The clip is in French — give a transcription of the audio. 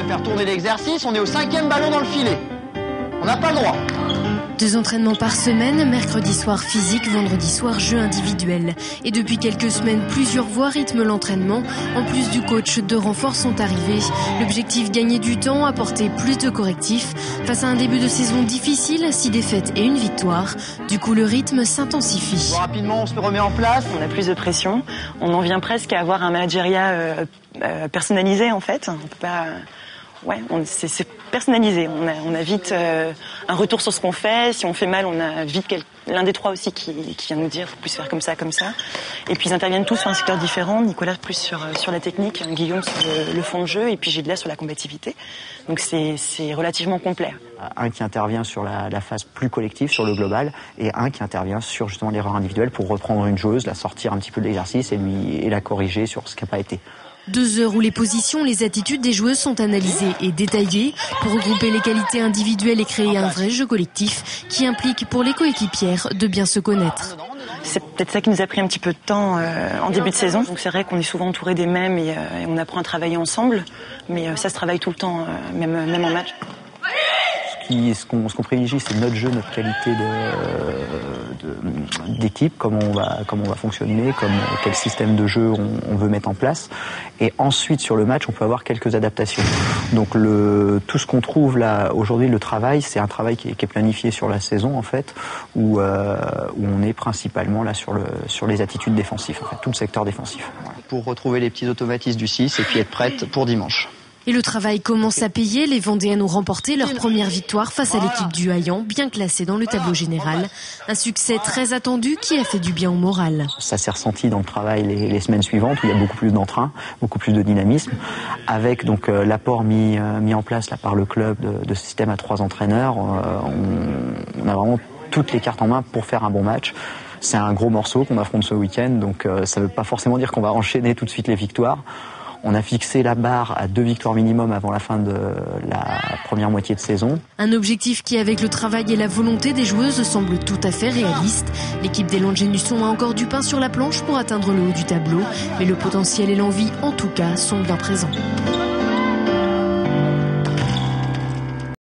faire tourner l'exercice, on est au 5e ballon dans le filet. On n'a pas le droit. 2 entraînements par semaine, mercredi soir physique, vendredi soir jeu individuel. Et depuis quelques semaines, plusieurs voix rythment l'entraînement. En plus du coach, 2 renforts sont arrivés. L'objectif, gagner du temps, apporter plus de correctifs. Face à un début de saison difficile, 6 défaites et 1 victoire. Du coup, le rythme s'intensifie. Rapidement, on se remet en place. On a plus de pression. On en vient presque à avoir un managériat personnalisé en fait. On peut pas... Ouais, c'est personnalisé. On a vite un retour sur ce qu'on fait. Si on fait mal, on a vite l'un des 3 aussi qui vient nous dire faut plus faire comme ça, comme ça. Et puis ils interviennent tous sur un secteur différent. Nicolas plus sur la technique, Guillaume sur le fond de jeu et puis Gilles sur la combativité. Donc c'est relativement complet. Un qui intervient sur la phase plus collective, sur le global, et un qui intervient sur justement l'erreur individuelle pour reprendre une joueuse, la sortir un petit peu de l'exercice et la corriger sur ce qui n'a pas été. 2 heures où les positions, les attitudes des joueuses sont analysées et détaillées pour regrouper les qualités individuelles et créer un vrai jeu collectif qui implique pour les coéquipières de bien se connaître. C'est peut-être ça qui nous a pris un petit peu de temps en début de saison. Donc c'est vrai qu'on est souvent entouré des mêmes et on apprend à travailler ensemble, mais ça se travaille tout le temps, même en match. Ce qu'on privilégie, c'est notre jeu, notre qualité d'équipe, comment on va fonctionner, quel système de jeu on veut mettre en place. Et ensuite, sur le match, on peut avoir quelques adaptations. Donc tout ce qu'on trouve là aujourd'hui, le travail, c'est un travail qui est planifié sur la saison en fait, où on est principalement là sur les attitudes défensives, en fait, tout le secteur défensif. Voilà. Pour retrouver les petits automatismes du 6 et puis être prête pour dimanche. Et le travail commence à payer. Les Vendéennes ont remporté leur première victoire face à l'équipe du Hayan, bien classée dans le tableau général. Un succès très attendu qui a fait du bien au moral. Ça s'est ressenti dans le travail les semaines suivantes où il y a beaucoup plus d'entrain, beaucoup plus de dynamisme, avec donc l'apport mis en place là, par le club de ce système à 3 entraîneurs. On a vraiment toutes les cartes en main pour faire un bon match. C'est un gros morceau qu'on affronte ce week-end, donc ça ne veut pas forcément dire qu'on va enchaîner tout de suite les victoires. On a fixé la barre à 2 victoires minimum avant la fin de la première moitié de saison. Un objectif qui, avec le travail et la volonté des joueuses, semble tout à fait réaliste. L'équipe des Langeais-Nusson a encore du pain sur la planche pour atteindre le haut du tableau. Mais le potentiel et l'envie, en tout cas, sont bien présents.